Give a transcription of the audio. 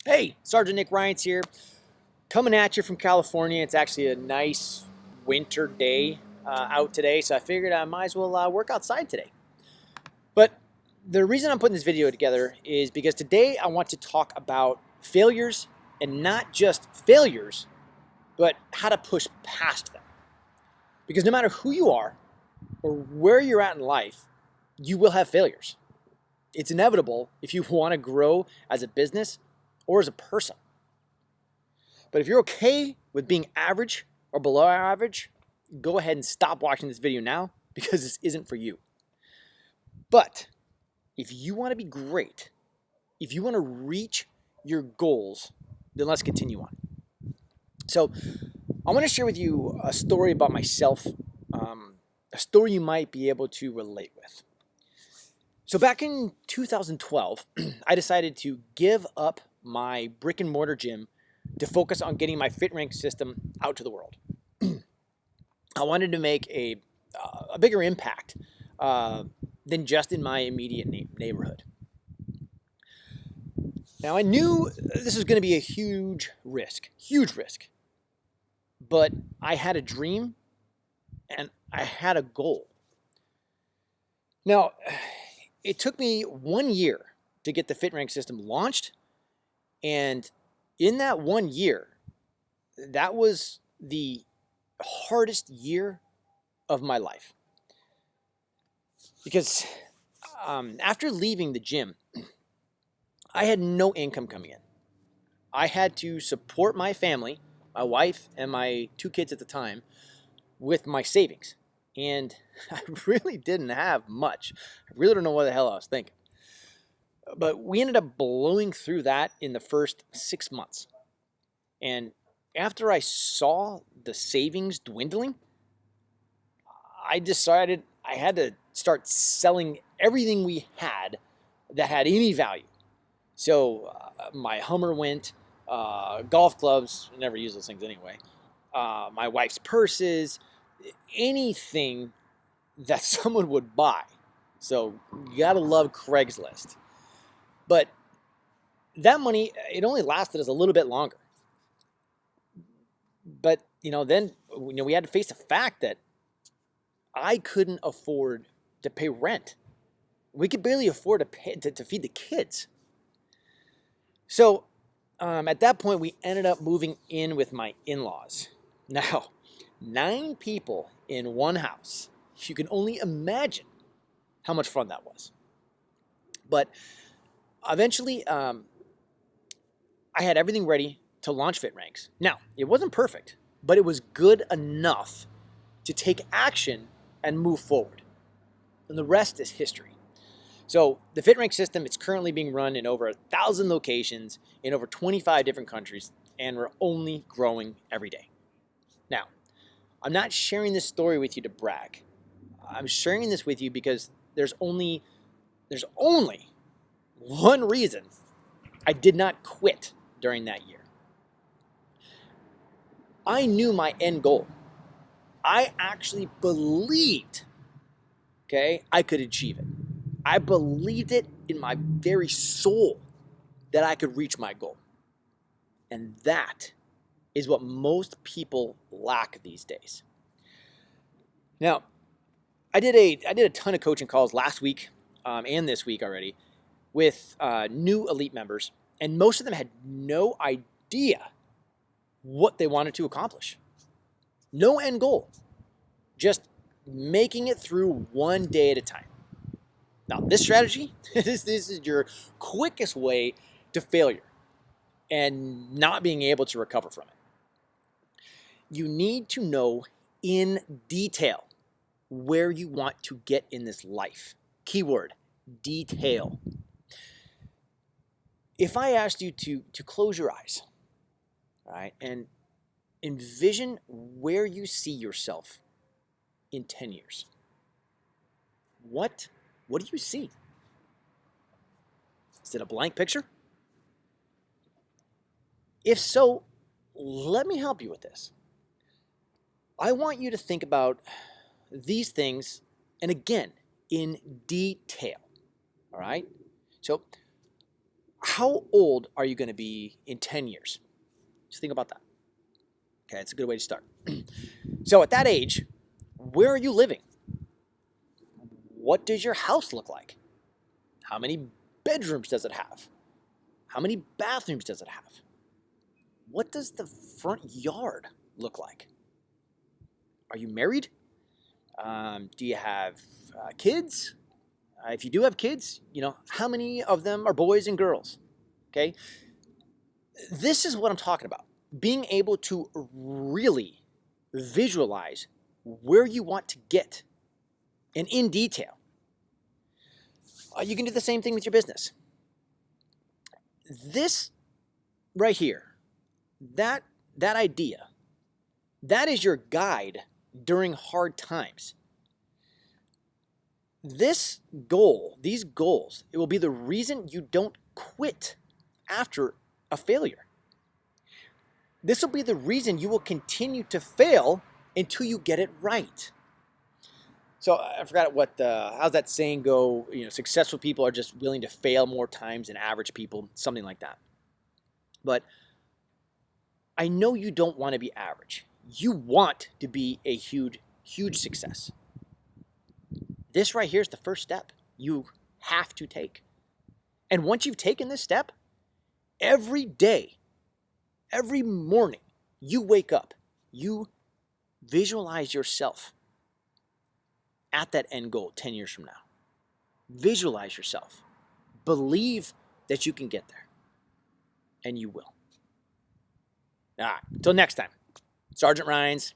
Hey, Sgt Nick Rians here, coming at you from California. It's actually a nice winter day out today, so I figured I might as well work outside today. But the reason I'm putting this video together is because today I want to talk about failures, and not just failures, but how to push past them. Because no matter who you are or where you're at in life, you will have failures. It's inevitable if you want to grow as a business or as a person. But if you're okay with being average or below average, go ahead and stop watching this video now, because this isn't for you. But if you want to be great, if you want to reach your goals, then let's continue on. So I want to share with you a story about myself, a story you might be able to relate with. So back in 2012, I decided to give up my brick and mortar gym to focus on getting my FitRank system out to the world. I wanted to make a bigger impact than just in my immediate neighborhood. Now, I knew this was going to be a huge risk, but I had a dream and I had a goal. Now, it took me 1 year to get the FitRank system launched, and in that 1 year, that was the hardest year of my life. Because after leaving the gym, I had no income coming in. I had to support my family, my wife and my 2 kids at the time, with my savings. And I really didn't have much. I really don't know what the hell I was thinking. But we ended up blowing through that in the first 6 months. And after I saw the savings dwindling, I decided I had to start selling everything we had that had any value. So my Hummer went, golf clubs, I never use those things anyway, my wife's purses, anything that someone would buy. So you gotta love Craigslist. But that money, it only lasted us a little bit longer. But, then we had to face the fact that I couldn't afford to pay rent. We could barely afford to pay to feed the kids. So at that point, we ended up moving in with my in-laws. Now, 9 people in one house. You can only imagine how much fun that was. But eventually, I had everything ready to launch FitRanks. Now, it wasn't perfect, but it was good enough to take action and move forward. And the rest is history. So the FitRank system, it's currently being run in over 1,000 locations in over 25 different countries, and we're only growing every day. Now, I'm not sharing this story with you to brag. I'm sharing this with you because there's only one reason I did not quit during that year. I knew my end goal. I actually believed, I could achieve it. I believed it in my very soul that I could reach my goal. And that is what most people lack these days. Now, I did a ton of coaching calls last week and this week already with new elite members, and most of them had no idea what they wanted to accomplish. No end goal, just making it through one day at a time. Now, this strategy, this is your quickest way to failure and not being able to recover from it. You need to know in detail where you want to get in this life. Keyword, detail. If I asked you to close your eyes, right, and envision where you see yourself in 10 years, what do you see? Is it a blank picture? If so, let me help you with this. I want you to think about these things, and again, in detail. All right? So How old are you going to be in 10 years? Just think about that. Okay, it's a good way to start. So at that age, where are you living? What does your house look like? How many bedrooms does it have? How many bathrooms does it have? What does the front yard look like? Are you married? Do you have kids? If you do have kids, how many of them are boys and girls? Okay? This is what I'm talking about. Being able to really visualize where you want to get and in detail. You can do the same thing with your business. This right here, that idea, that is your guide during hard times. This goal, these goals, it will be the reason you don't quit after a failure. This will be the reason you will continue to fail until you get it right. So I forgot how's that saying go? Successful people are just willing to fail more times than average people, something like that. But I know you don't want to be average. You want to be a huge, huge success. This right here is the first step you have to take. And once you've taken this step, every day, every morning, you wake up, you visualize yourself at that end goal 10 years from now. Visualize yourself. Believe that you can get there. And you will. All right, until next time, Sgt Rians.